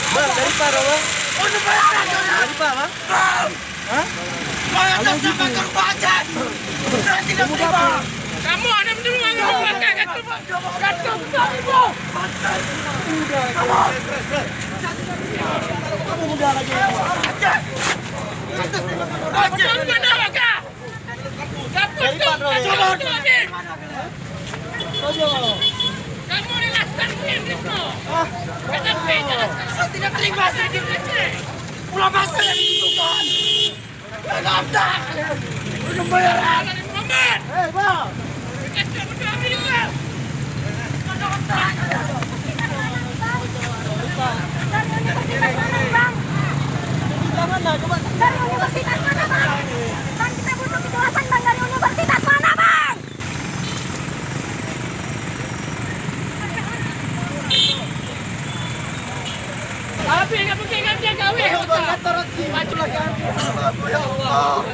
Bang, dari para bang? Dari para bang? Hah? Kamu ada mendengar Kamu muda lagi. kamu jelaskan Ritno. Saya tidak terima saya dileceh. Pulau masa yang ditentukan. Kenapa? Belum bayaran. Muhammad. Bang. Kita berdua juga. Dari universitas mana, Bang? Jangan lah, coba. Dari universitas mana, Bang? Bang, kita butuh kejelasan, Bang. Dari universitas mana, Bang? Tapi nggak mungkin dia gawe. Ya Allah.